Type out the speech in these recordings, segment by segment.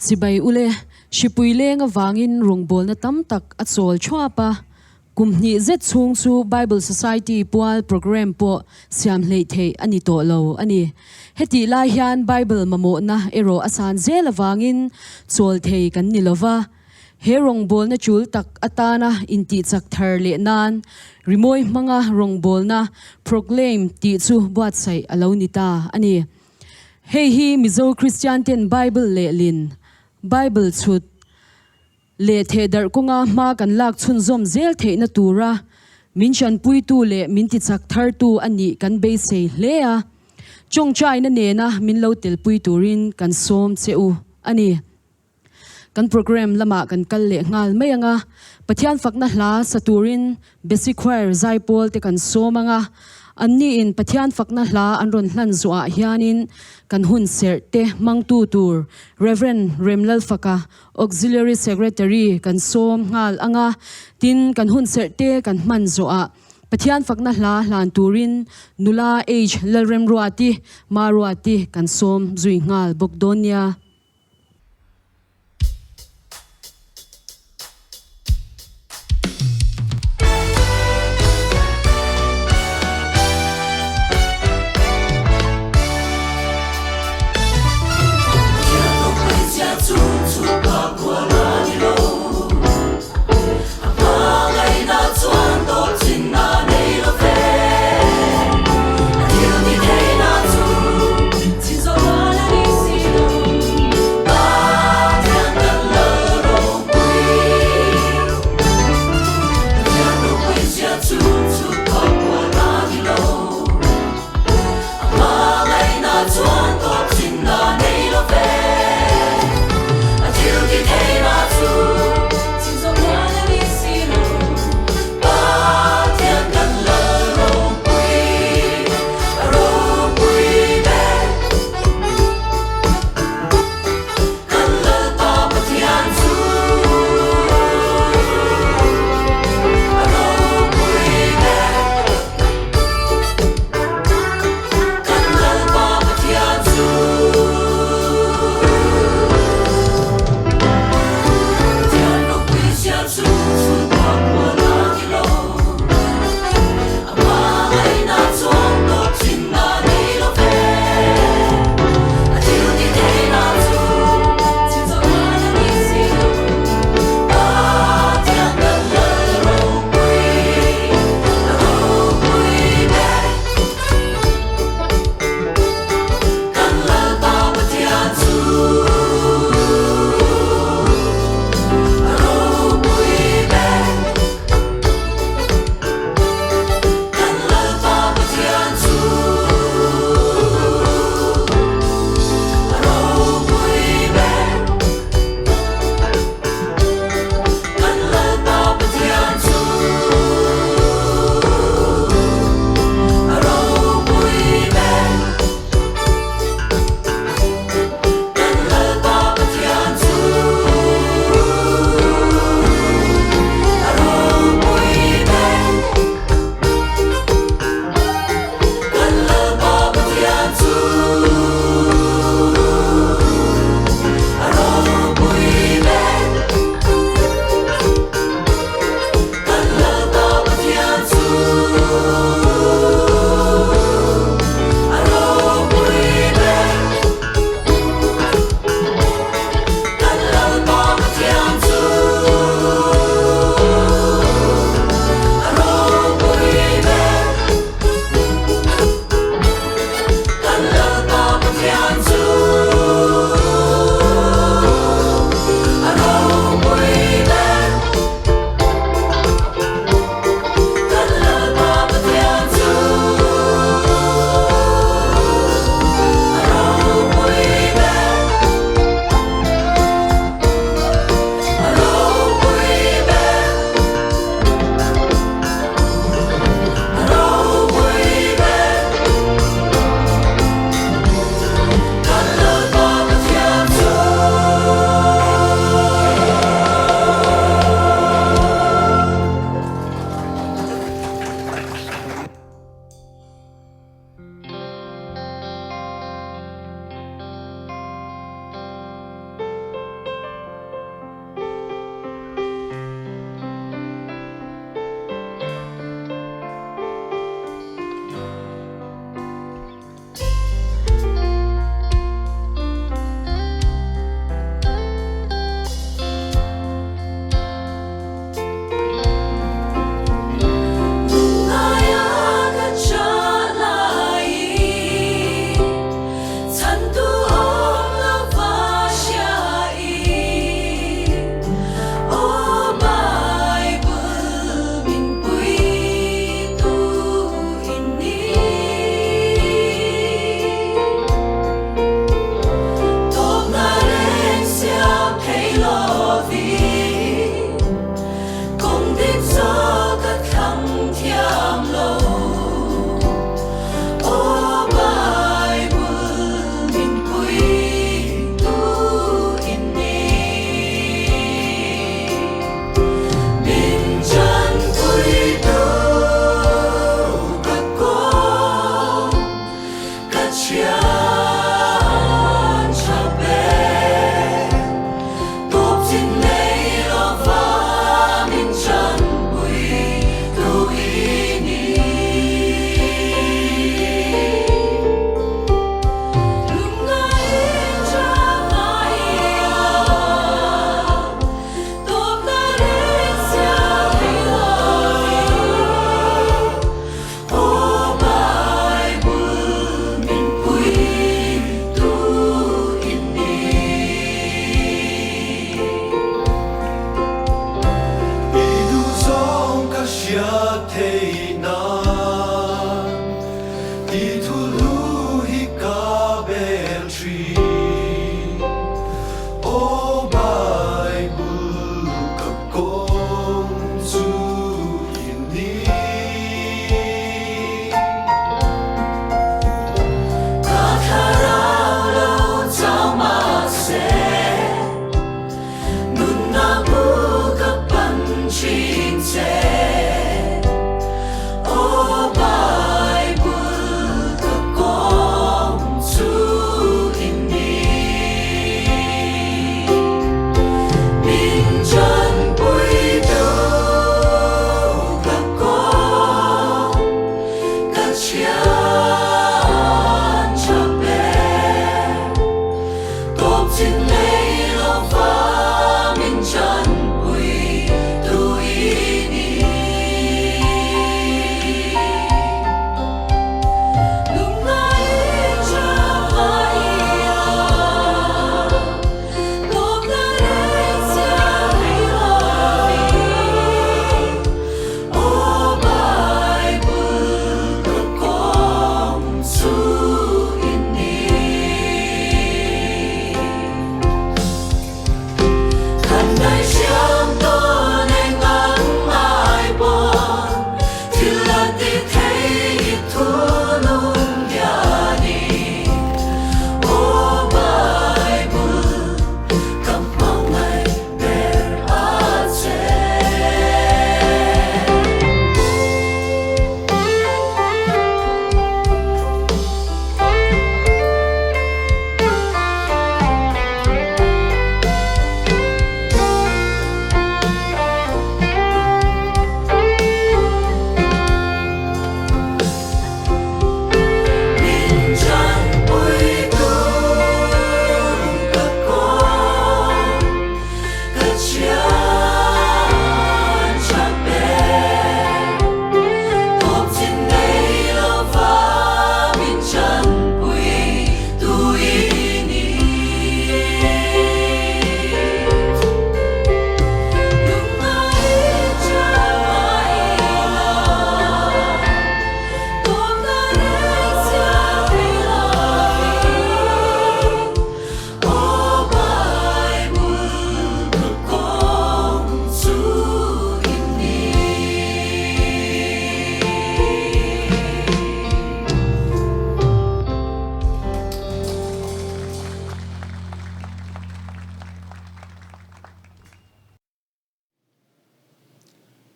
Sibay ule shipuile nga wangin rongbol na tamtak at sol chua pa kumni zet chung chu Bible Society pual program po siam leithe ani to lo ani heti lai hian Bible mamo na ero asan zela wangin chol thei kan nilova he rongbol na chul tak atana inti chak thar le nan rimoi manga rongbol na proclaim ti chu buat sai alonita ani hei hi mizo Christian ten Bible le lin Bible chut le theder kunga ma kan lak chun zom zel theina tura minchan pui tu le minti chak thar tu ani kan be se hle a chong chai na ne na min lo tel pui turin kan som cheu ani kan program lama kan kal le ngal mayanga pathian fakna hla saturin basic choir zaipol te kan somanga anni in pathian fakna hla anron hlan zuwa hianin kan hun serte mangtu tur Reverend Remlal Faka auxiliary secretary kan som ngal anga tin kan hun serte kan man zuwa pathian fakna hla hlan turin nula age lalrem ruati maruati kan som zui ngal bokdonia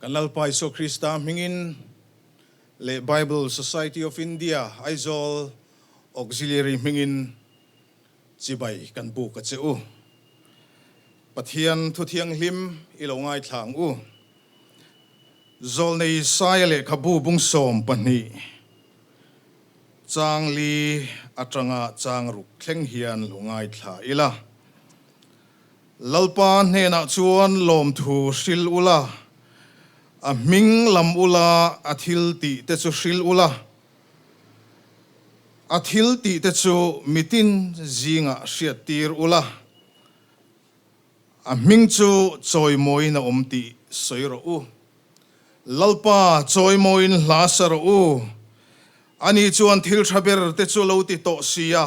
Kanal pa Iso Krista mingin le Bible Society of India Aizol Auxiliary mingin sibay kan bu ka cheu pathian thu thiang hlim ilongai thlang u zol nei sai le khabu bung som pani chang li atanga chang ruk thleng hian lungai thla ila lalpa hna chuan lom thu sil ula a ming lam ula athil ti te chu hril ula athil ti te chu mitin zinga hriat tir ula a ming chu choi moi na omti soiro u lalpa choi moin hlasar u ani chuan thil thaber te chu lo ti to sia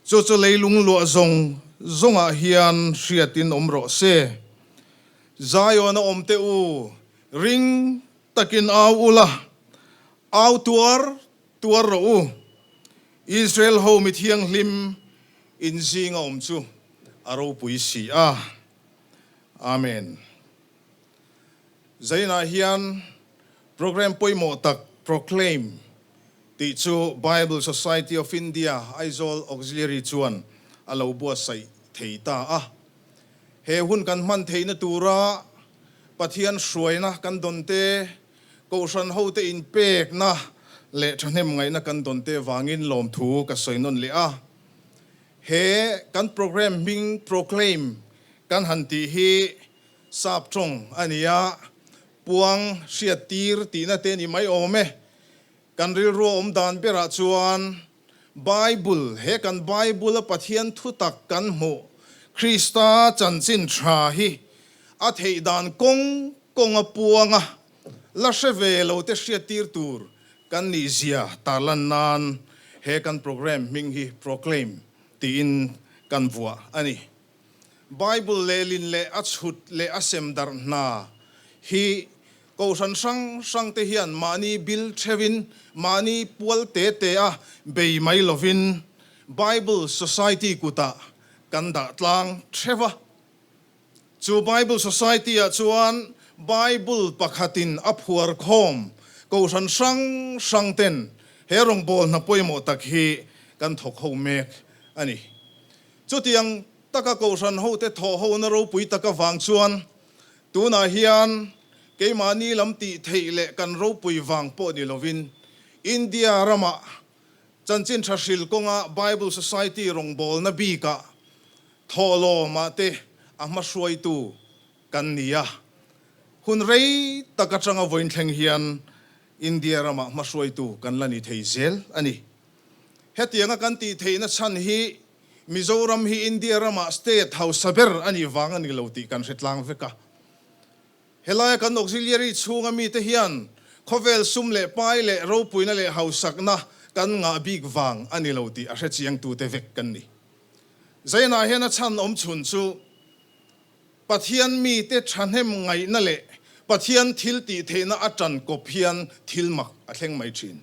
chu chu leilung lo zong zonga hian hriatin omro se zayon omte u ring takin aw ula aw tuar ro u Israel ho mi thiang hlim in zinga om chu aro pui si a amen zaina hian program poimo tak proclaim ti chu Bible Society of India Aizol Auxiliary chuan alo bua sai theita a he hun kan man theina tura pathian hruaina kan donte koshan hote in pek na le thnem ngai na kan donte wangin lom thu ka soinon le a he kan program ming proclaim kan hanti hi sap trong ania puang hriatir tina te ni mai ome kan ril ro om dan bera chuan Bible he kan Bible pathian thu tak kan mu Krista chanchin tha hi a thei dan kong a puanga la sheve lo te hriatir tur kan ni zia talan nan he kan program ming hi proclaim ti in kan vua ani Bible le lin le achut le asem dar na hi ko san sang te hian mani bil thevin mani pual te a be mai lovin Bible Society kuta kan da tlang theva chu Bible Society a chuan Bible pakhatin aphuar khom ko san sang ten herong bol na poimo tak hi kan thok ho mek ani chu tiang taka ko san ho te tho ho na ro pui taka wang chuan tu na hian ke mani lam ti theile kan ro pui wang po ni lovin India rama chanchin thashil konga Bible Society rong bol na bi ka tholo ma te ama suai tu kan nia hun rei taka changa voin thleng hian India rama ma suai tu kan lani theizel ani hetianga kan ti theina chan hi Mizoram hi India rama state house saber ani wang ani loti kan setlang veka helaya kan auxiliary chunga mi te hian khovel sumle pai le ro puina le hausak na kan nga big wang ani loti a chiang tu te vek kan ni zaina hena chan om chun chu pathian mi te thanem ngai na le pathian thil ti theina atan kophian thilmak a thleng mai thin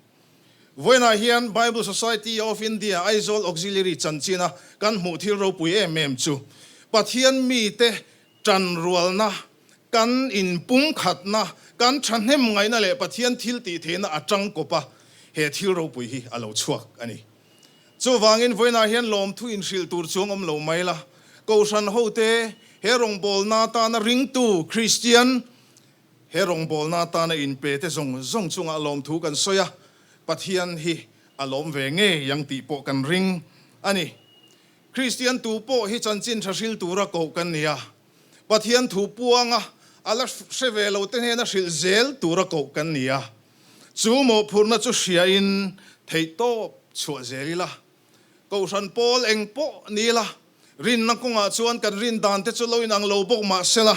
voina hian Bible Society of India Aizol Auxiliary chanchina kan mu thil ro pui em chu pathian mi te tran rual na kan in pung khat na kan thanem ngai na le pathian thil ti theina atang kopa he thil ro pui hi alo chuak ani chu wangin voina hian lom thu in sil tur chung om lo mai la ko san ho te herong bol na ta na ring tu Christian herong bol na ta na in pe te zong chunga lom thu kan soya pathian hi alom ve nge yang ti po kan ring ani Christian tu po hi chanchin thashil tura ko kan nia pathian thu puanga ala sevelo te na sil zel tura ko kan nia chu mo phurna chu sia in theito chua zelila ko san pol eng po nila rin na kunga chuan kan rin dan te chu loin ang lo bok ma sela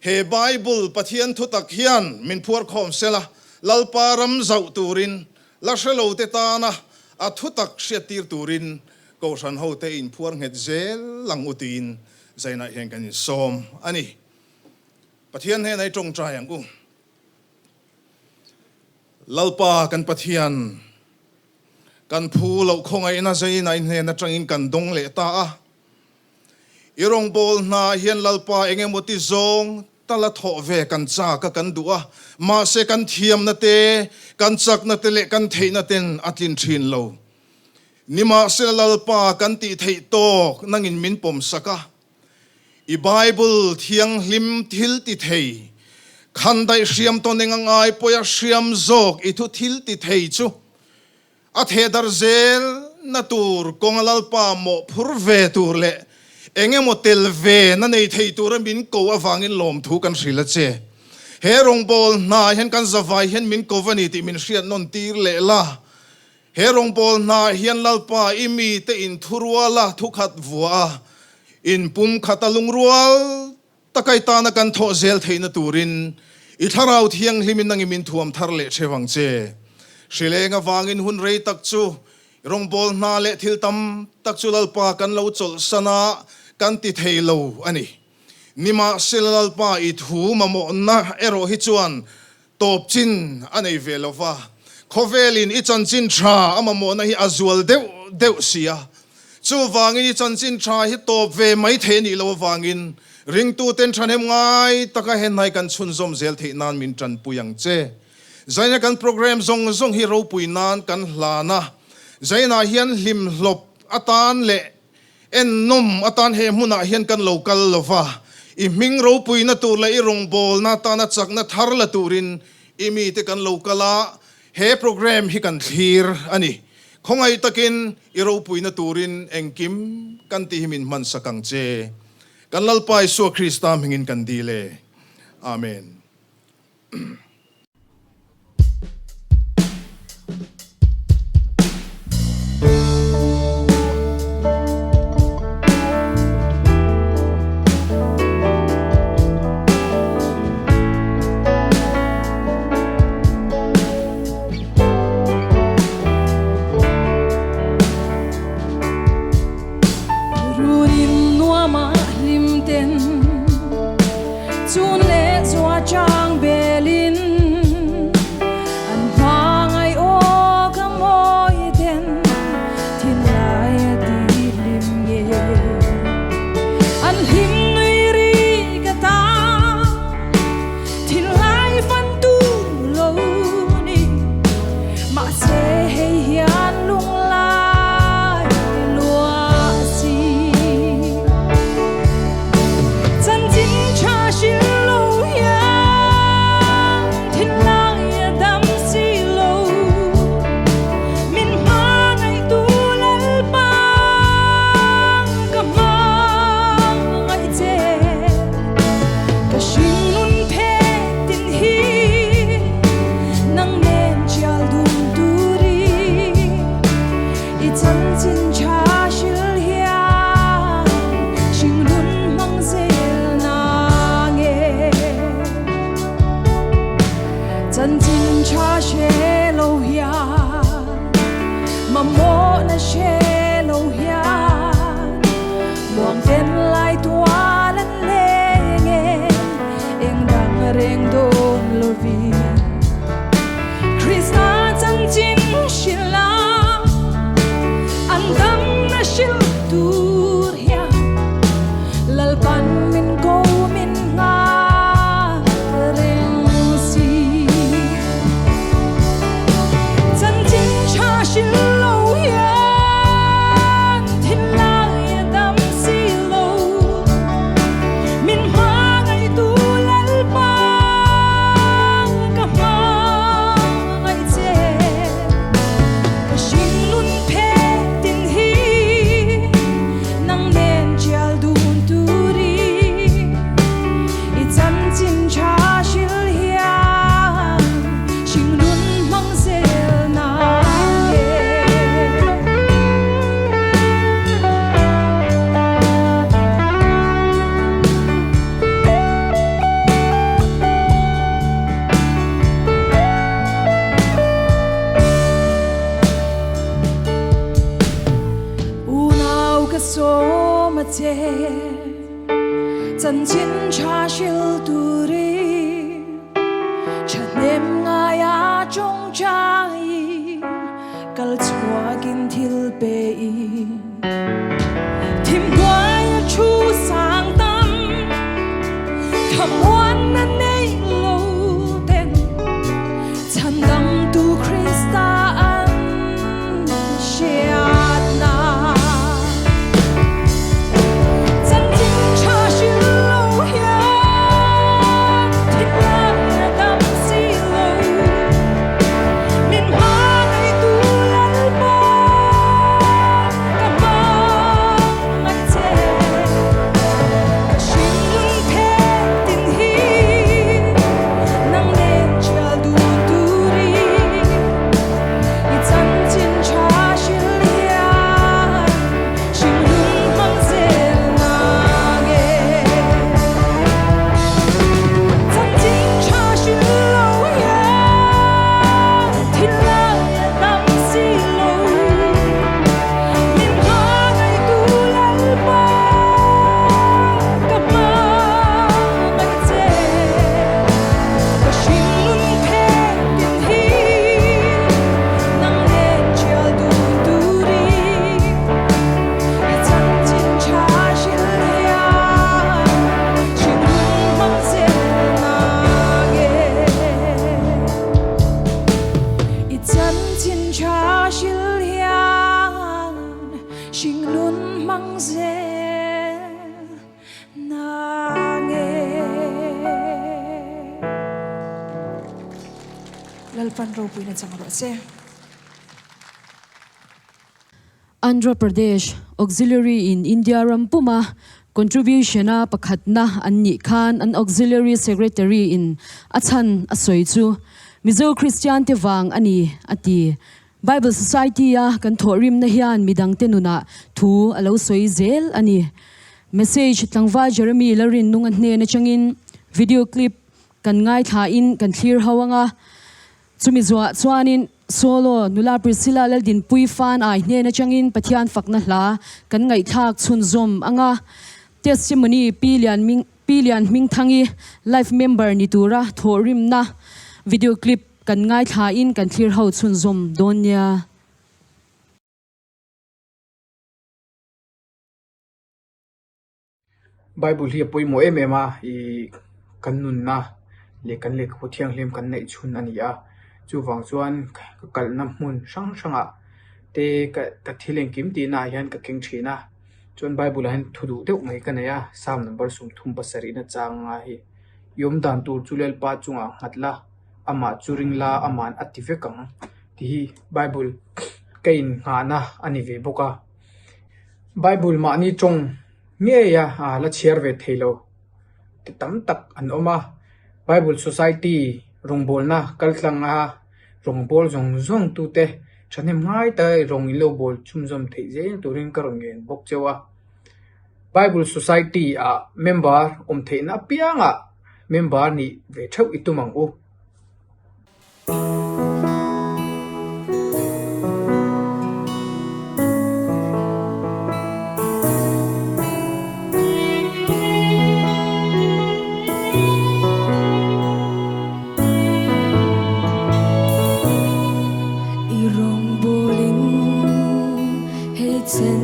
he Bible pathian thu tak hian min phuar khom sela lalparam zau turin la shelo te ta na a thu tak shetir turin ko san ho te in phuar nget zel lang utin zaina hen kan som ani pathian he nai tong trai ang ku lalpa kan pathian kan phu lo khongai na zaina in he na tangin kan dong le ta a irong bol na hian lalpa engemoti zong tala tho ve kan cha ka kan duwa ma se kan thiam na te kan chak na te le kan thei na ten atlin thin lo nima se lalpa kan ti thei tok nangin min pom saka I Bible thiang hlim thil ti thei khandai hriam to nengangai poya hriam zok I thu thil ti thei chu a the dar zel na tur kongalalpa mo phur ve tur le enge motel ve na nei thei tur min ko awangin lom thu kan hrila che he rong bol na hen kan zawai hen min ko vani ti min hriat non tir le la he rong bol na hian lalpa imi te in thurwala thukhat vua in pum khatalung rual takai ta na kan tho zel theina turin I tharau thiang hlimin nang min thuam thar le thewang che shrilenga wangin hun rei tak chu rong bol na le thil tam tak chu lalpa kan lo chol sana kan ti theilo ani nima silalpa I thu mamo na ero hi chuan top chin anei velova khovelin I chanchin tha amamo na hi azual deu sia chu wangin I chanchin tha hi top ve mai the ni lo wangin ring tu ten thanem ngai taka hen nai kan chun zom zel the nan min tran puyang che zaina kan program zong hi ro pui nan kan hlana zaina hian hlim hlop atan le en nom atan he muna hian kan local lova I ming ro pui na tur la I rong bol na ta na chak na thar la turin I mi te kan locala he program hi kan thir ani khongai takin I ro pui na turin engkim kan ti himin man sakang che kan lalpai so Krista mingin kan dile amen chin cha shil hian shing lun mang zel na nge chan chin cha she lo hian ma mo na she lo hian muang ten lai tua lan le eng dang reng don lo vi Krista chan chin shila an dam na shil tur hian lal pan min go min nga reng si chan chin cha shil lo hian thin lai dam si lo min ma ngai tu lal pa ka ma ngai che ka shin lun phe tin hi nang nen chial dun tu ri I chan chin cha shil hian shin lun mang zel na ye unau ka so ma che chan chin cha shil tu ri cha nem nga ya chong chai kal chua kin thil pe I thim gwai chu sang tam tham wan na nei lo ten chan dam tu Krista an shiat na chan chin cha shil lo hian thim lai dam si lo min ma ngai tu lal pa ka ma ngai che ka shin lun phe tin hi nang nen chial du tu ri I chan chin cha shil hian shin lun mang zel na nge chan chin cha shil lo hian thin lai dam si lo min ma ngai tu lal pa ka ma ngai che ka shin lun phe tin hi nang nen chial du tu ri I chan chin cha shil hian shin lun mang zel na nge I chan chin cha shil hian shin lun mang zel na nge lalpan ro puina changro se Andhra Pradesh Auxiliary in India Rampuma contribution a pakhat na an ni khan an auxiliary secretary in achan asoi chu Mizo Christian te wang ani ati Bible Society a kan thorim na hian midang te nuna thu alo soi zel ani message tlangwa Jeremy Larin nung an hne na changin video clip kan ngai tha in kan clear hawanga chumi zwa chuanin solo nula Priscilla Laldin pui fan ai hne na changin pathian fakna hla kan ngai thak chhun zom anga testimony pilian ming thangi life member ni tura thorim na video clip kan ngai tha in kan clear ho chhun zom donya Bible hi poi mo emema I kanun na le kan le ko thiang hlem kan nei chhun ania chu wang chuan kal na mun sang sanga te ka thileng kim ti na hian ka king thina chuan Bible han thudu deuh ngai kanaya sam number sum thum pasari na changa hi yom dan tur chulel pa chunga ngatla ama churingla aman ativekang ti hi Bible kain nga na ani ve boka Bible ma ni chong nge ya la chiar ve thelo ti tam tak an oma Bible Society rongbol na kaltlanga rongbol zong zong tu te chanem ngai tai rong ilo bol chumzom thei je turin karongen bok chewa Bible Society a member theina pianga member ni ve thau itumang u irong bolin hey chen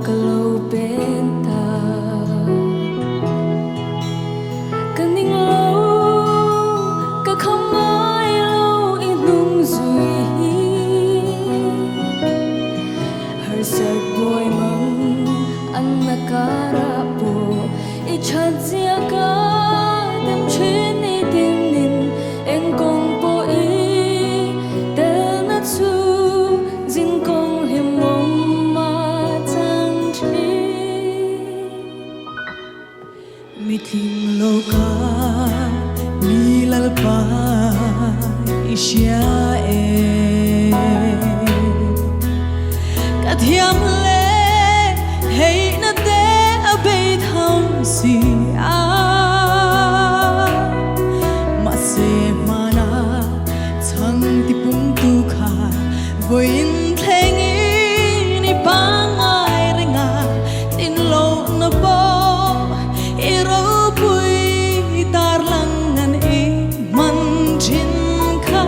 kalo benta kaning lo ka không ai lo inung zui her sat boy mang an nakara po I chat zia ka dem chin ni din nin en kong po I del na chu jin kong him mong ma chang chi mi thing lo ka mi lal pa isya e ka thiam le hey na te a be thang si a ma se mana chang ti pung tu kha voin thleng ni pangai ringa tin lo na bo I ro pui tar lang an I man chin kha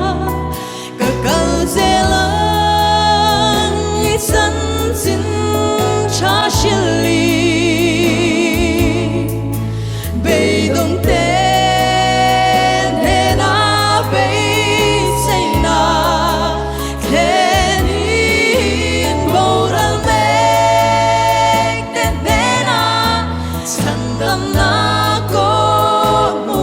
ka kal ze lang I san sin cha shili be dong te ne na be say na then in boral me te ne na sandam na ko mu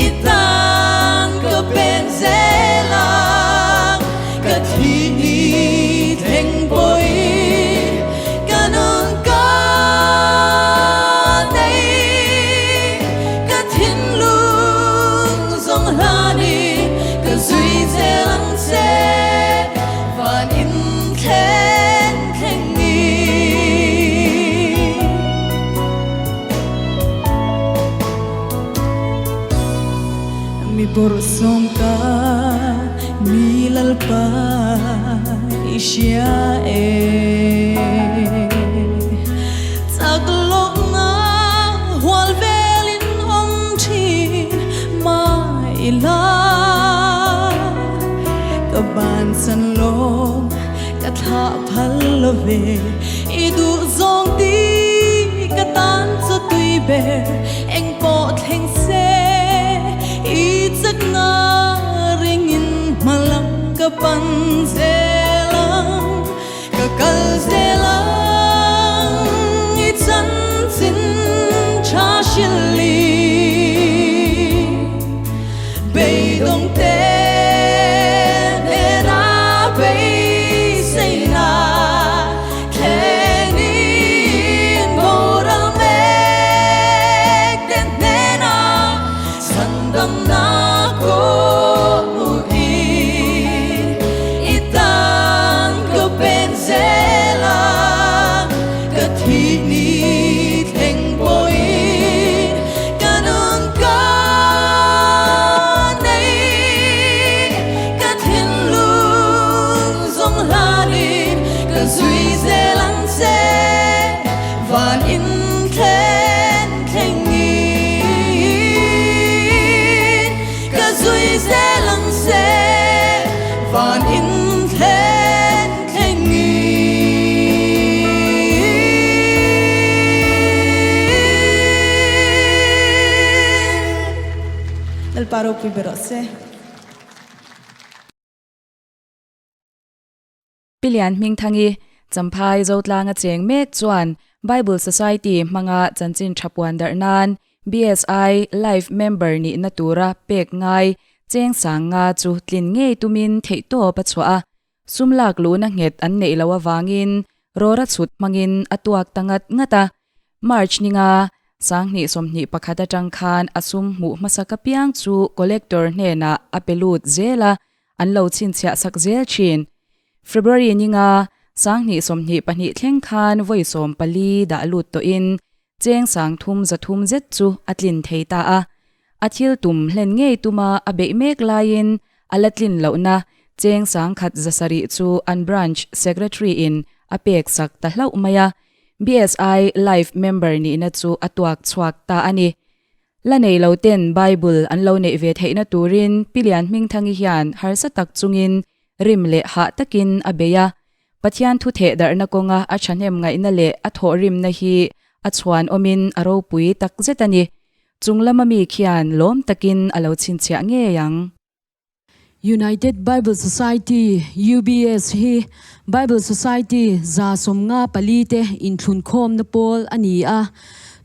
itang ka penzelang ka thi theng boy kanon ka nei ka thin lung zong lani ka zui zelang se van in khen khen ni mi borsong ka mi lalpa isya e taglo na hwal velin om thin ma ila ka ban san lom ka tha phal love idu zong ti ka tan cho tui be eng po theng se I chak na ringin malang ka pan zelang ka kal zelang I chan sin cha shili be dong te ne na be say na khen in boral me ten ne na sandam na ko mu itang ka penzelang ka thi ni theng boy kanon ka nei ka thin lung zong lanin ka zui zelang se van in khen khen ni ka zui zelang se van in khen khen ni del paro pi berose Pilian ming thangi champhai zotlanga cheng mek chuan Bible Society manga chanchin thapwan darnan BSI life member ni natura pek ngai cheng sanga chu tlin nge tumin theito pachwa sumlak lu na nget an nei lawa wangin rora chut mangin atuak tangat ngata March ninga sangni somni pakhata tangkhan asum mu masaka piang chu collector hne na apelut zela an lo chin chia sak zel chin February ninga sang ni som ni pani thleng khan voi som pali da lut to in cheng sang thum za thum zet chu atlin theita a athil tum hlen ngei tuma abe mek lain alatlin launa cheng sang khat zasari chu an branch secretary in apek sak ta hlau maya BSI life member ni na chu atuak chuak ta ani la nei lo ten Bible an lo nei ve theina turin pilian ming thangi hian har sa tak chungin rim le ha takin abeya pathian thu the dar na konga a thanem ngai na le a tho rim na hi a chhuan omin aro pui tak zetani chunglama mi khian lom takin alo chin chia nge yang United Bible Society UBS hi Bible Society za somnga palite in thun khom na pol ani a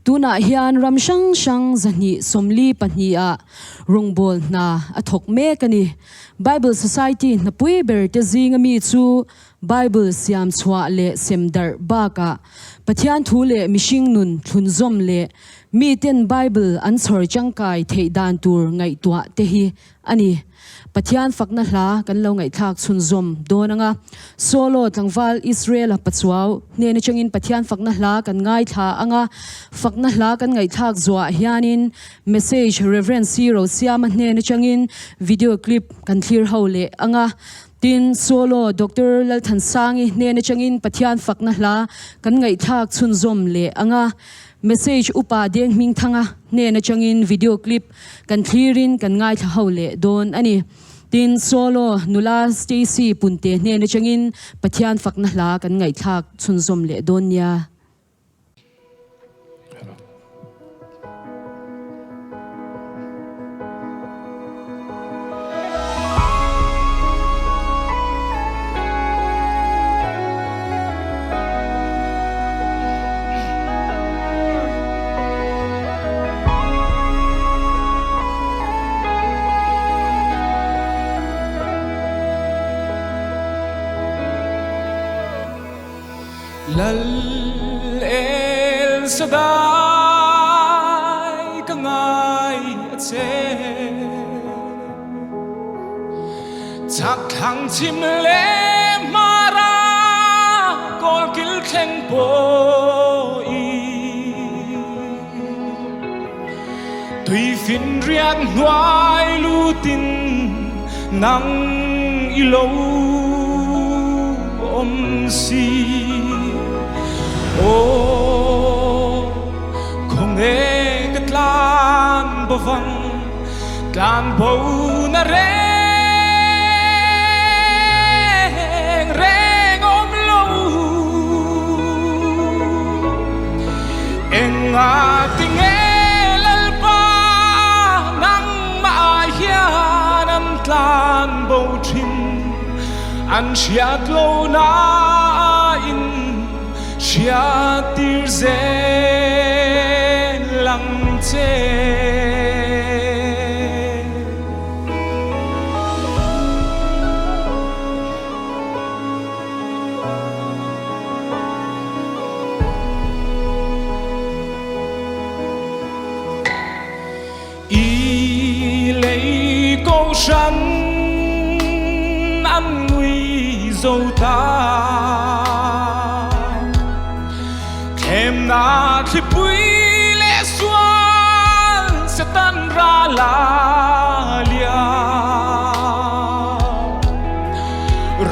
tuna hian ramshang shang zani somli pani a rongbol na athok me kani Bible Society na pui ber te zinga mi chu Bible siam chwa le semdar baka pathian thu le mishing nun thun zom le mi ten Bible an chhor changkai thei dan tur ngai tua te hi ani pathian fakna hla kan lo ngai thak chun zom donanga solo tlangwal Israel pachuaw ne na changin pathian fakna hla kan ngai tha anga fakna hla kan ngai thak zwa hianin message reverend zero siam ne na changin video clip kan clear hole anga tin solo Dr. Lalthan Sangi ne na changin pathian fakna hla kan ngai thak chun zom le anga message upa deng ming thanga ne na changin video clip kan clearin kan ngai tha hole don ani tin solo nula Stacy punte ne na changin pathian fakna hla kan ngai thak chun zom le don ya Lal El Shaddai kangai atse chak thang chim le mara kol kil thleng po i tùy fin riat nuai lu tin nang ilo om si không nghe cái lan bờ văng lan bầu na reng ôm lâu em ngã tình nghe lal pa nang ma hian an lan bầu chim an chiat lâu na in chia tir ze lăng che y lấy câu săn ăn nguy dâu ta em na thì bui lệ xuân sẽ tan ra la lia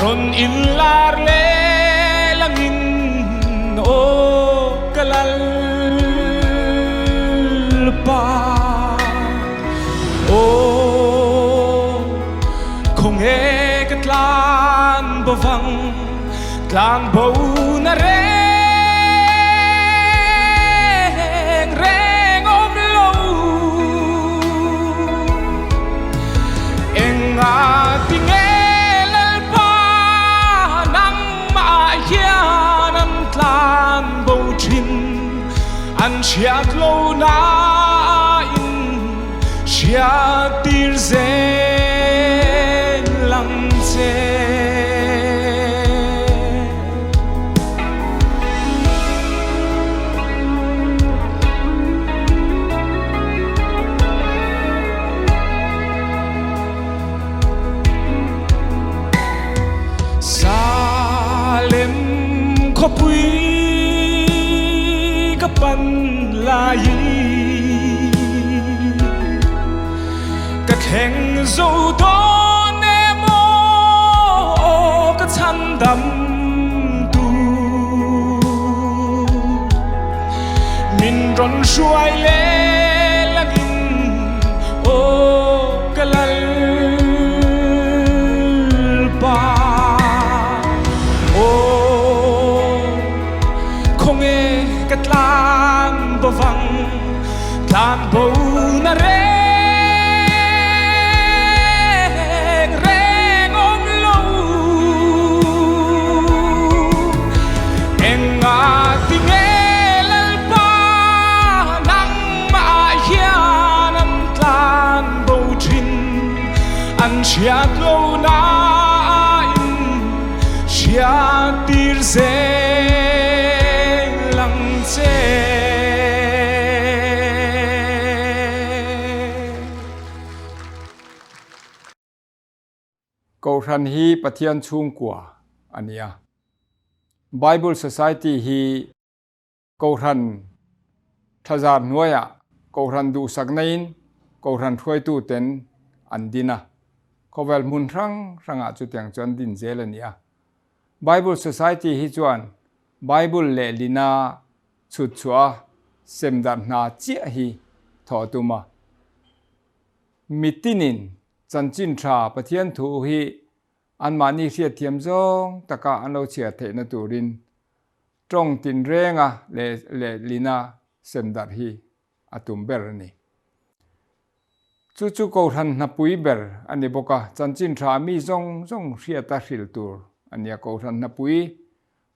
ron in lar le langin o kalal pa o không nghe cái lan bờ văng lan bầu na an chiat lâu na in chiat tir ze lăng che pui ka pan lai ka kheng zo do ne mo ka chan dam tu min ron shuai le lagin o kalal pa o không e kat lang bawang tlan bo na re chia lâu na in chia tir ze lăng che câu ran hi pathian chung kwa ania Bible Society hi câu ran thazar nuaya câu ran du saknain câu ran thoi tu ten andina Kovel mun ranga chu tiang chuan din zel ania Bible Society hi chuan Bible le lina chut chua semdan na chia hi thotuma mitinin chanchin tha pathian thu hi anmani hriat thiam zong taka anlo chia the na turin trong tin renga le lina semdar hi atum ber ani chu ko ran na pui ber ani boka chanchin tha mi zong hriata hril tur ania ko ran na pui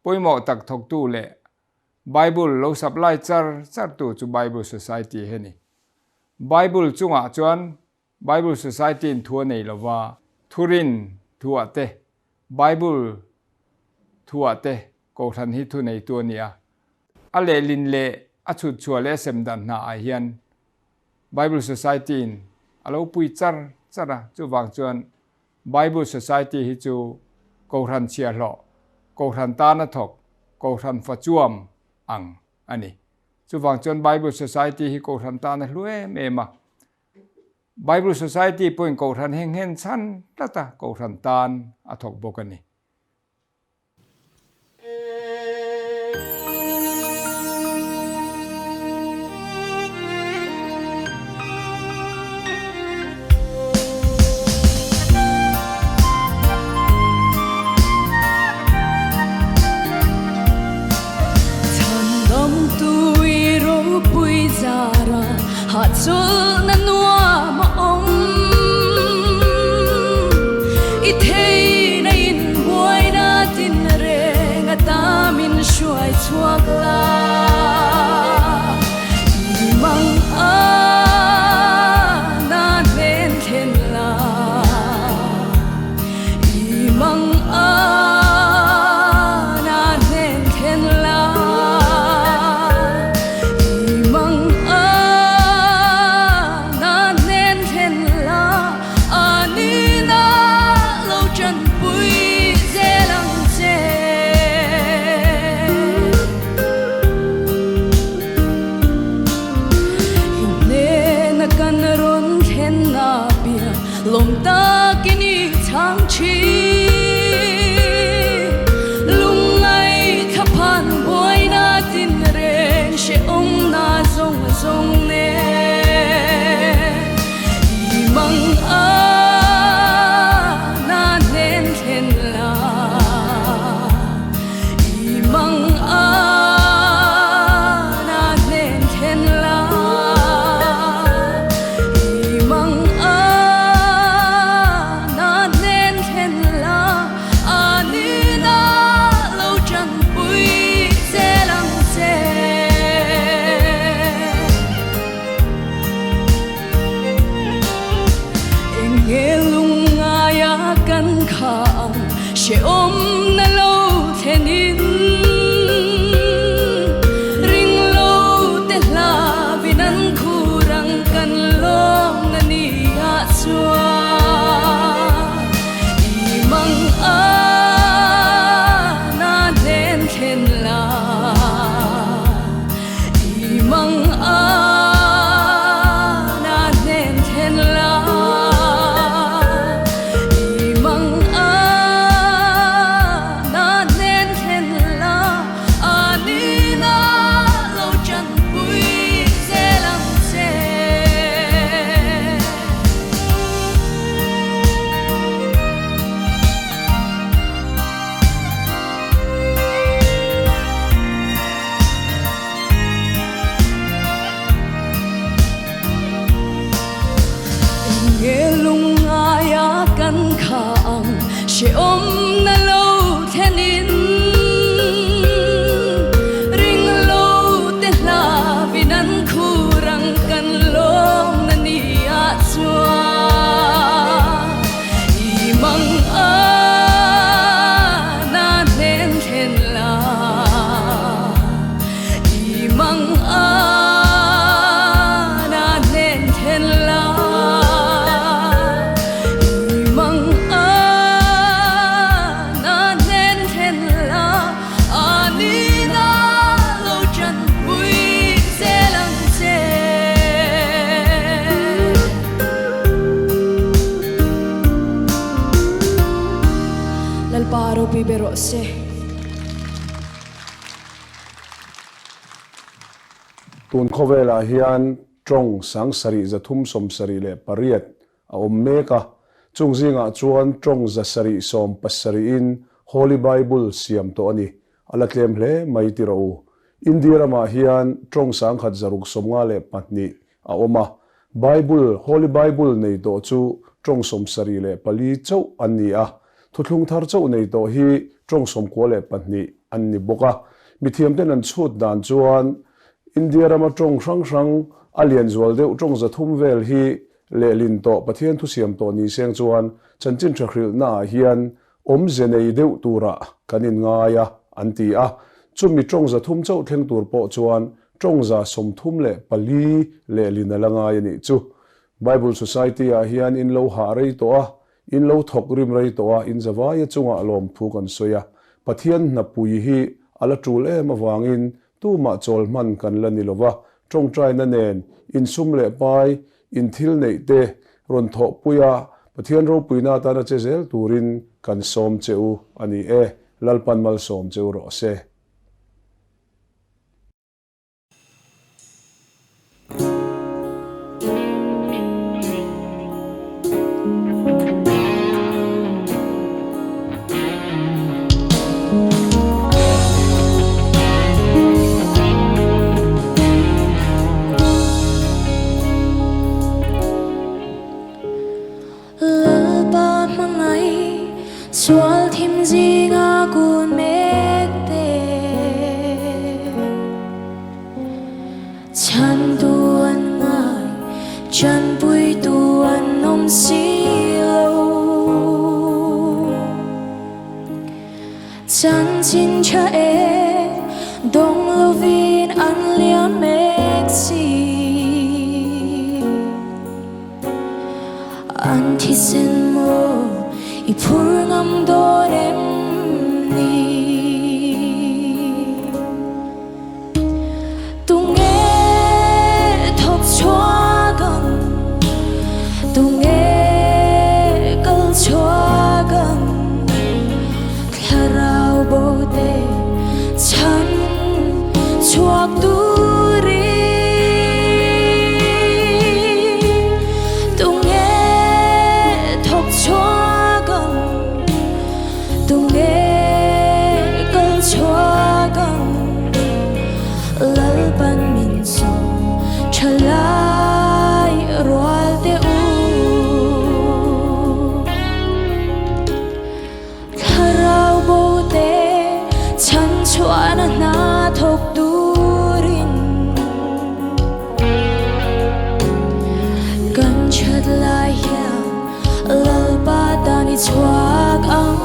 poimo tak thok tu le Bible lo supply char tu chu Bible Society heni Bible chunga chuan Bible Society in thua nei lova thurin thuate Bible thuate ko ran hi thu nei tu nia ale lin le achut chua le semdan na a hian Bible Society in alo pui chara chu wang chuan Bible Society hi chu ko ran chia lo ko ran ta na thok ko ran fa chuam ang ani chu wang chuan Bible Society hi ko ran ta na hlue me ma Bible Society point ko ran hen chan tata ko ran tan a thok bokani Hạt xuân nan noa mà ông ít thấy na in buai na tin re ngã ta min shuai chuak la mang a na nên thiên la mang a na nên thiên la lòng ta kini thang chi lung ai khapan boy na tin ren she om na zong ne mang a na nen then la mang a na nen then la mang she om na lo thenin ring lo te la vinan khurang kan lom na ni a chua mang a na nen then la ro bibero se tun khovela hian trong sang sari zathum som sari le pariat a om meka chungzinga chuan trong za sari som pasari in Holy Bible siam to ani alatlem hle mai tiro India rama hian trong sang khat zaruk somnga le patni a oma Bible Holy Bible nei to chu trong som sari le pali chau ani a thuthlung thar chau nei to hi trong som ko le patni anni boka mithiam ten an chhut dan chuan India rama trong sang alian zual deuh trong zathum vel hi le lin to pathian thu siam to ni seng chuan chanchin thakril na hian om zenei deuh tura kanin ngaya anti a chumi trong zathum chau thleng tur po chuan trong za som thum le pali le lin alanga yani chu Bible Society a hian in lo ha rei to a in lo thok rim rei to a in zawaya chunga lom phu kan soya pathian na pui hi ala tul em awangin tu ma chol man kan lani lova trong trai na nen in sum le pai in thil nei te ron tho puya pathian ro puina ta na chezel turin kan som cheu ani e lalpan mal som cheu ro se Sual thim zinga kun mekte chan tuan ngai chan pui tuan nom silo chan chin cha e dong lovin an liam meksi an thi sin mo I purngam dorem ni tunge thok chwagan tunge kal chwagan kharau bote chan chwak duri tunge thok chwagan lalpan minso chalai roal te u kharau bote chan chuana na thok durin kan chat lai ya lalpa tani chwak ang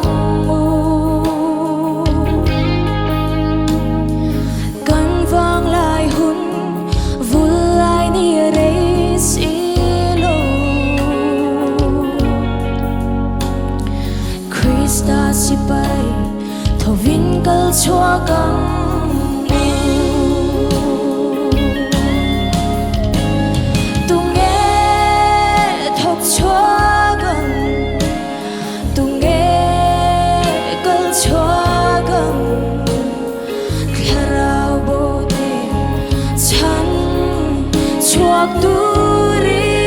sipai tho vin kal chua kam tunge thok chua gam tunge kal chua gam kharau bote chan chuak duri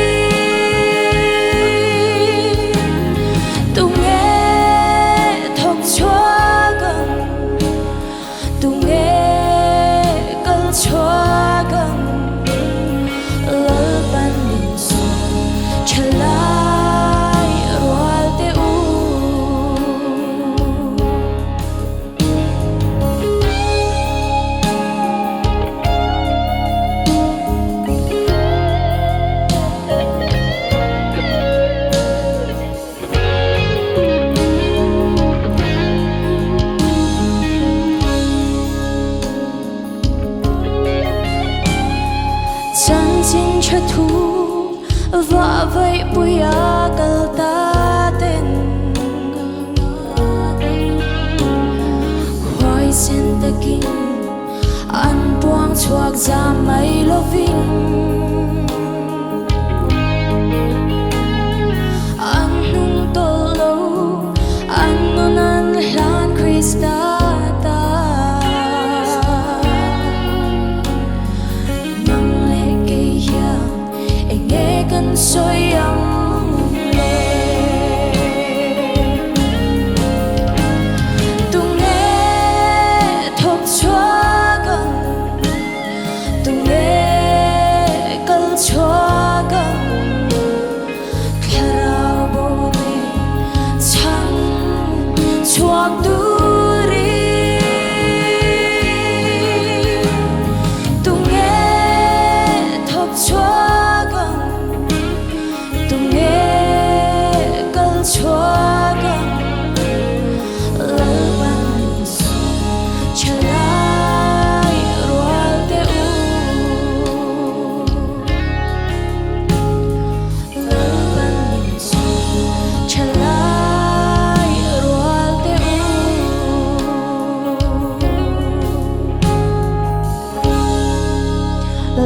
thu và vậy puya kalta ten hoài sen takin an buang chuak za mai lovin an nung tolo an non an la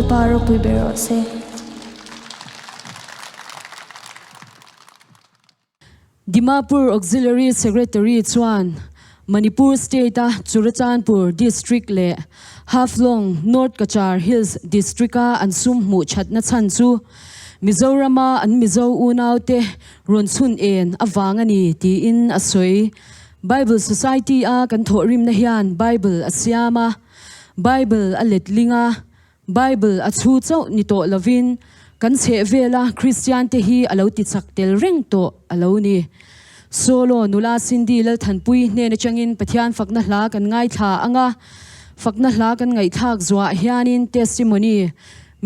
paro pui bero se Dimapur Auxiliary Secretary chuan Manipur State a Churachandpur District le Haflong North Kachar Hills District a an sum mu thatna chan chu Mizorama an Mizo unaute ronchun en awangani ti in asoi Bible Society a kan thorim na hian Bible asiama Bible a letlinga Bible a chu chau ni to lovin kan che vela Christian te hi alo ti chaktel reng to alo ni solo nula sindi lal thanpui ne na changin pathian fakna hla kan ngai tha anga fakna hla kan ngai thak zwa hianin testimony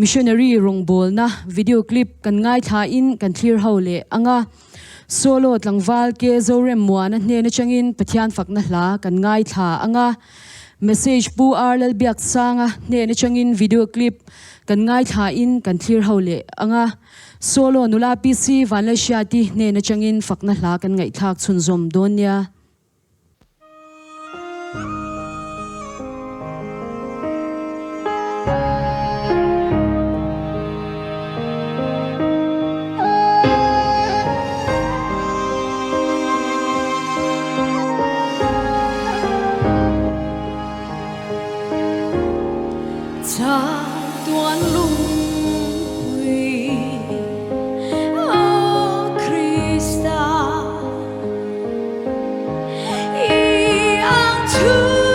missionary rongbol na video clip kan ngai tha in kan clear hole anga solo tlangwal ke zorem muana ne na changin pathian fakna hla kan ngai tha anga message pu arlal biak sanga ne na changin video clip kan ngai tha in kan clear hole anga solo nula pc vanlasia ti ne na changin fakna hla kan ngai thak chun zom donia cha tuan lung hui o Krista i ang chu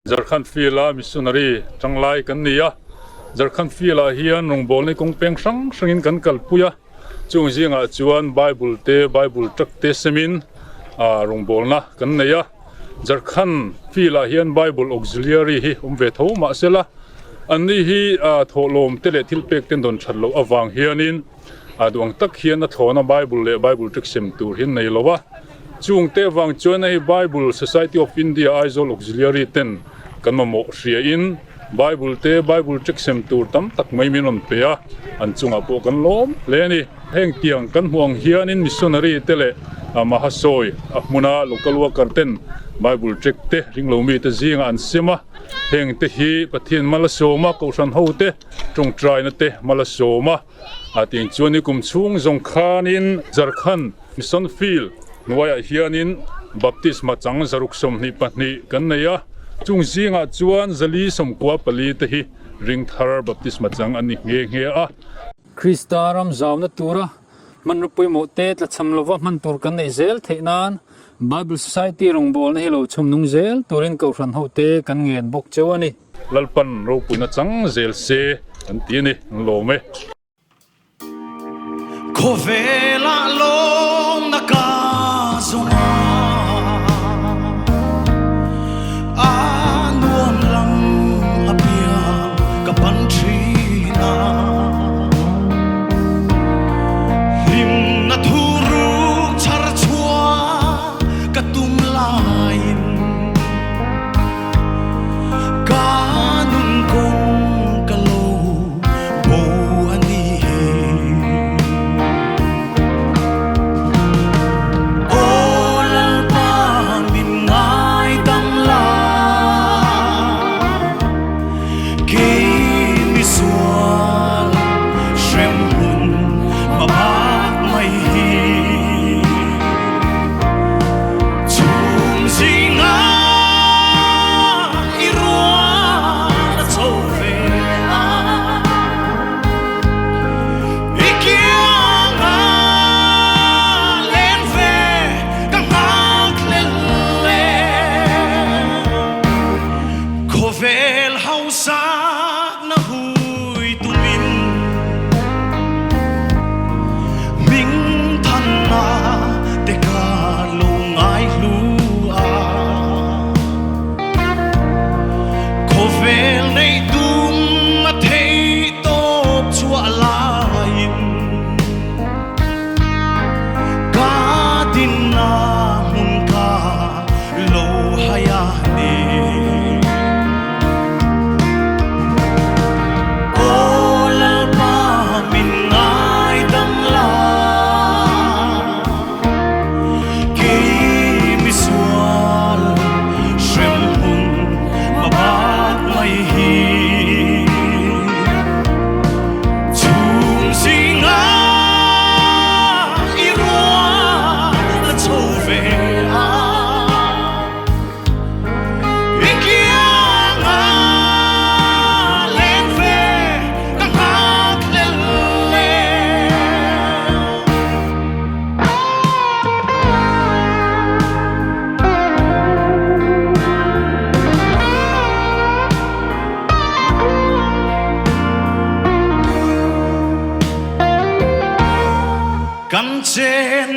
Jharkhand Fila missionary changlai kan nia Jharkhand Fila hian rongbol ni kongpeng sang sangin kan kalpuya chung zinga chuan Bible trak te semin rongbol na kan nia Jharkhand Fila hian Bible auxiliary hi ve tho ma sela anni hi tholom te le thilpek ten don thallo awang hianin duang tak hian a thona Bible trak sem tur hin nei lowa chung te wang chuan hi Bible Society of India Aizawl auxiliary ten kan mo hria in Bible check sem tur tam tak mai minon peya an chunga po kan lom leni heng tiang kan huang hianin missionary tele mahasoi ahmuna local worker ten Bible check te ringlomi te zinga an sema heng te hi pathian malasoma ko san hote tung try na te malasoma ating chuani kum chung zong khanin Jharkhand mission field nuaya hianin baptisma chang zaruk som ni pahni kan neya chung zinga chuan zali somkwa pali te hi ring thar baptisma chang ani nge a Kristaram zawna tura manrupui mo te tla chamlova man tur kan nei zel theinan Bible Society rongbol na hilo chumnung zel turin ko ran hote kan ngen bok chewani lalpan ro puina chang zel se an tiani lome Kovela lom na ka zuma anuam lam apia kapantrina lim na thuru char chua katum lain kanun kong kalo bo ani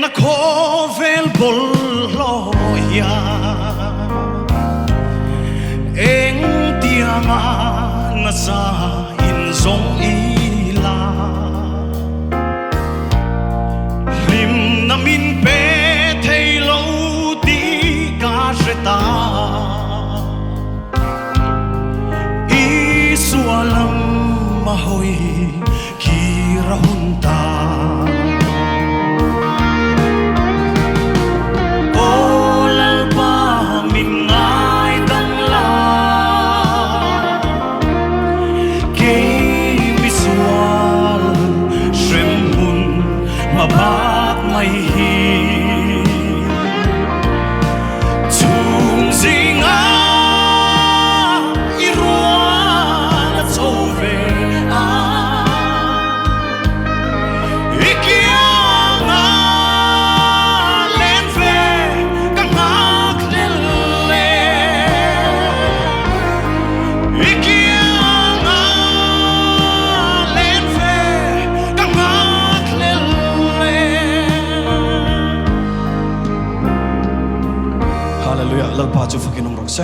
na kovel bolloya eng tianga na sa inzong ila lim na min pe thei lo ti ka reta isualam mahoi ki rahunta Chung zinga irua se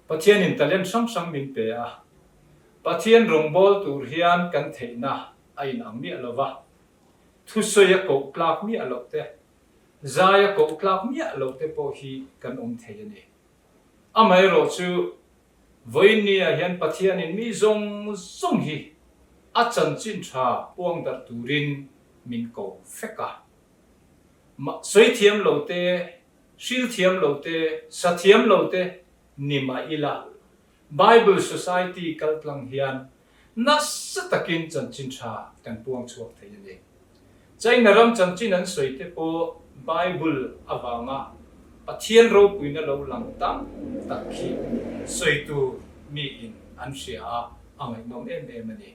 Pathian in talent sang min pe a Pathian rongbol tur hian kan theina ain ang mi alova thu soya ko klak mi alokte zaya ko klak mi alokte po hi kan theini amai ro chu voinia hian Pathian in mi zong hi achan chin tha puang dar turin min ko feka ma soi thiam lote shil thiam lote sathiam lote nima ila Bible Society kaltlang hian nasatakin chanchin tha kan puang chuak theini chai naram chanchin an soite po Bible awanga Pathian ro puina lo lang tam takhi soitu mi in an sia angai nom em ani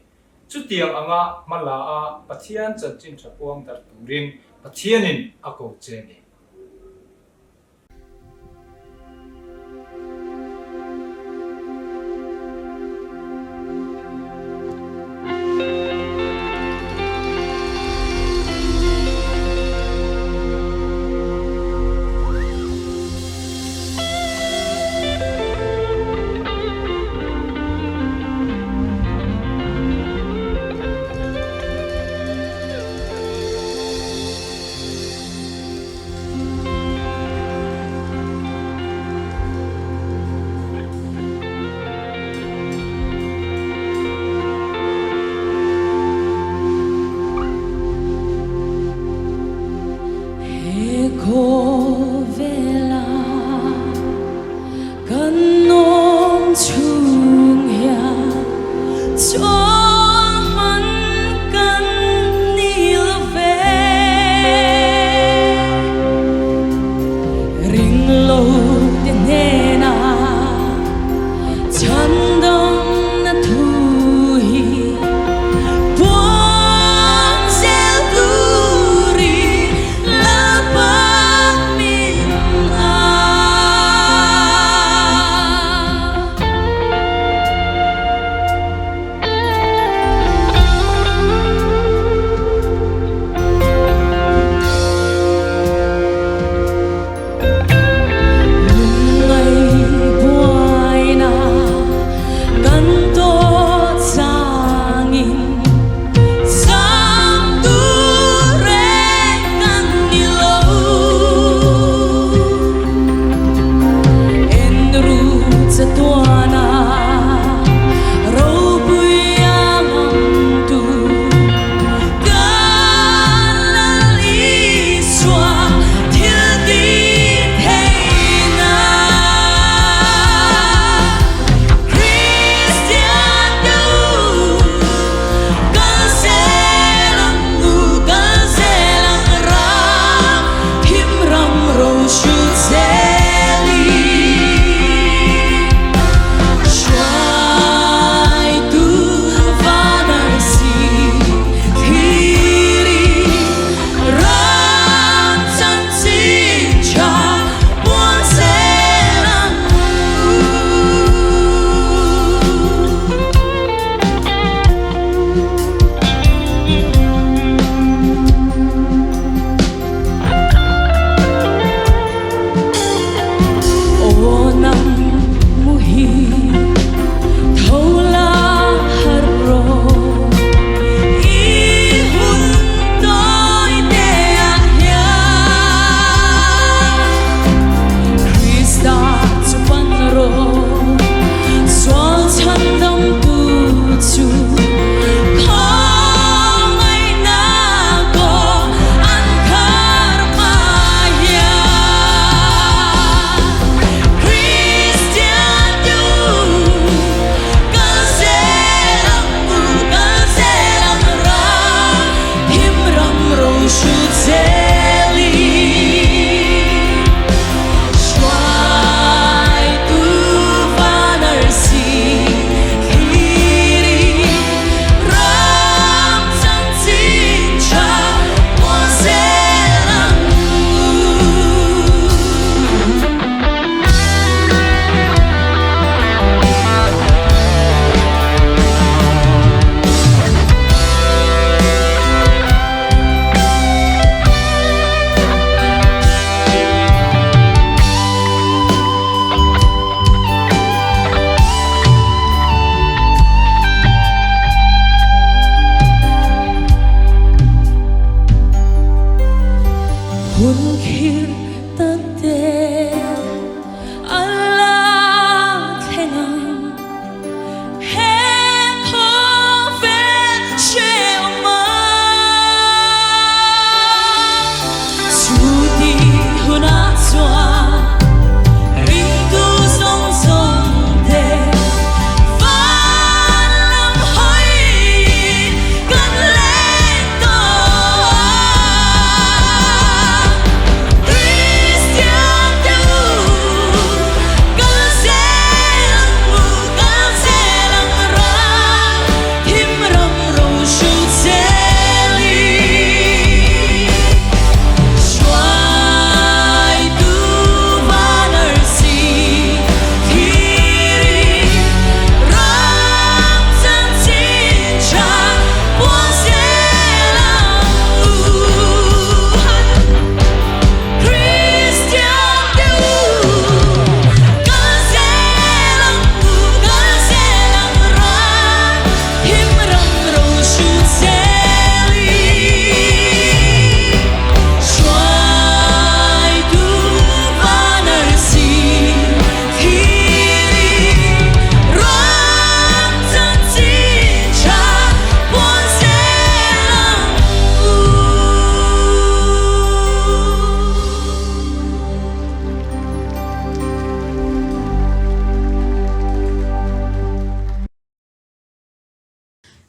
chutiang anga mala a Pathian chanchin tha puang dar turin Pathianin ako cheni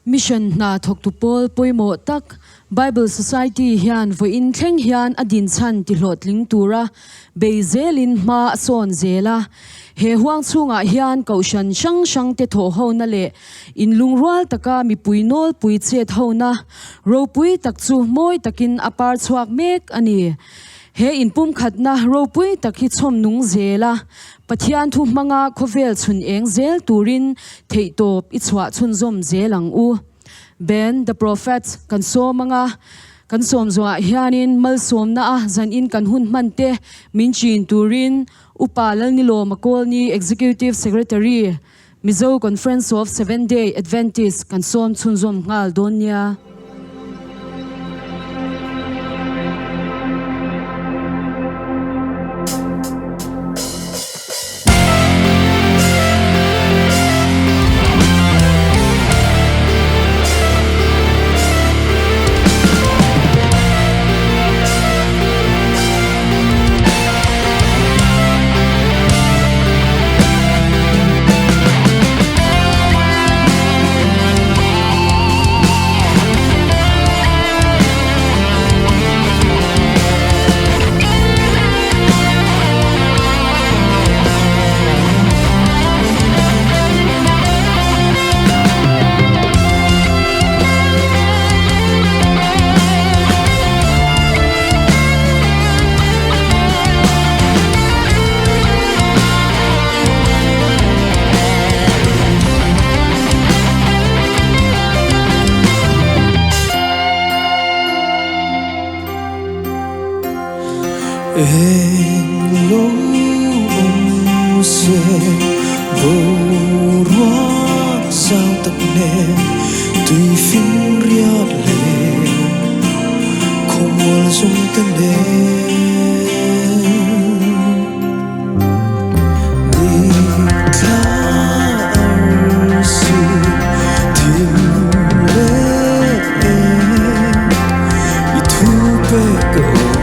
mission na thok tu pol poimo tak Bible Society hian vo in thleng hian adin chan ti hlot ling tura beizelin ma son zela he huang chunga hian kaushan shang te tho ho na le in lungrual taka mi puinol pui chet ho na ro pui tak chu moi takin apar chuak mek ani he in pum khat na ro pui takhi chom nung zela pathian thu manga khovel chun eng zel turin theitop i chwa chun zom zelang u Ben the prophets kan so manga kan som zwa hianin mal som na a zan in kan hun mante min chin turin upalal ni lo makol ni executive secretary Mizo Conference of 7-day Adventist kan som chunzom ngal donya Em lối xe vô roa sao tập nè tùy phim riết lệ không muốn dùng tên đêm đi ca si tìm lệ y thu bê cậu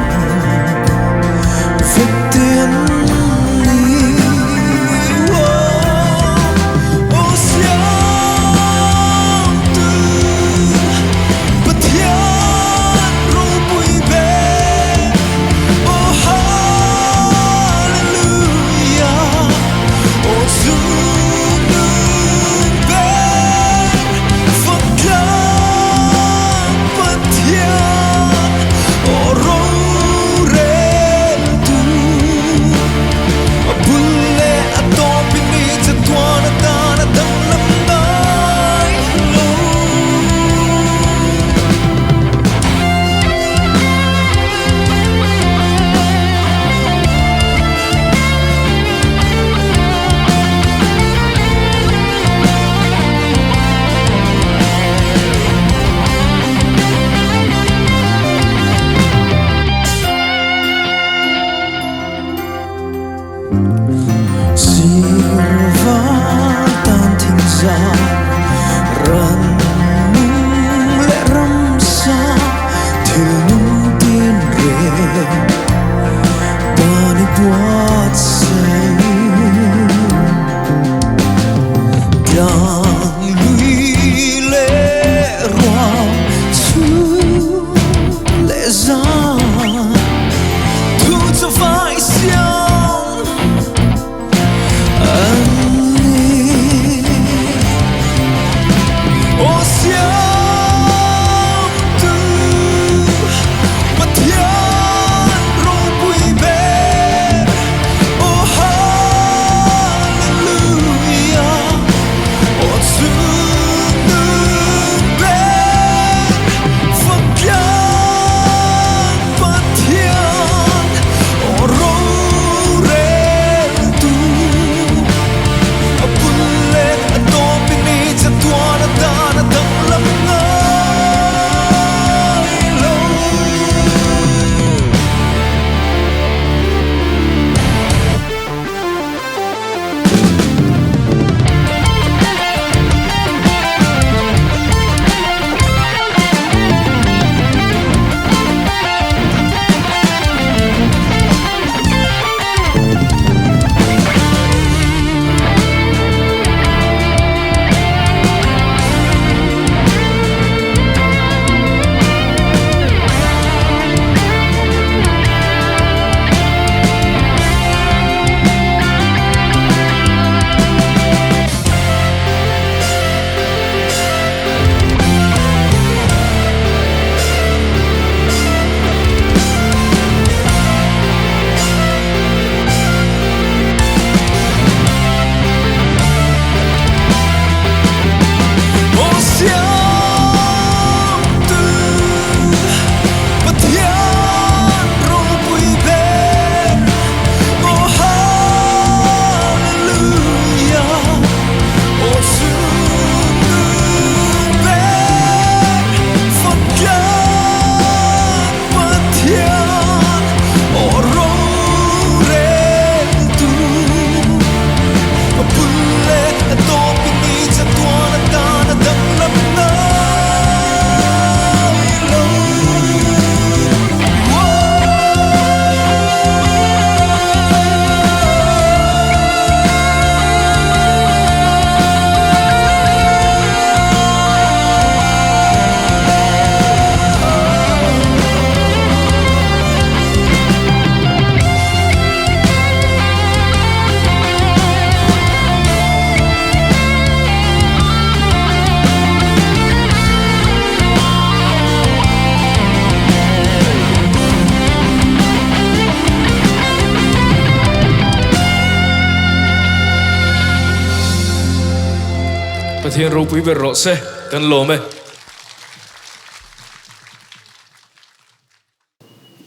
ประเทศรูปุยเบรอเซกันโลเม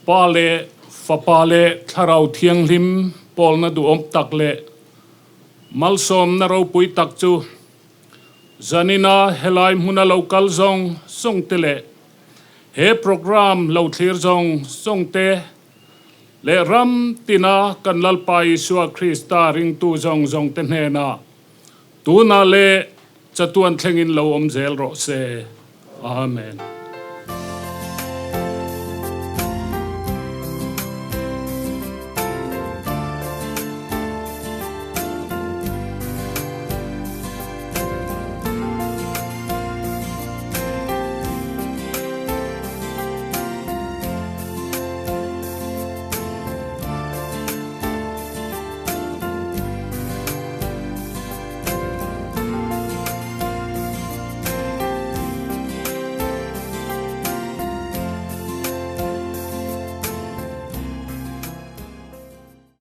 ปาเลฟปาเลทาราวเทียงลิมปอลนาดูอมตักเลมัลซอมนาเราปุยตักจูจานินาเฮลายมุนาเราคัลซองส่งเตเลเฮโปรแกรมเราเทียร์ซองส่งเตเลรัมตินากันลัลปายสัวคริสตาริงตูซองซองเตเนนาตูนาเลจะตวนเทงินเราอมเซลโรเซอาเมน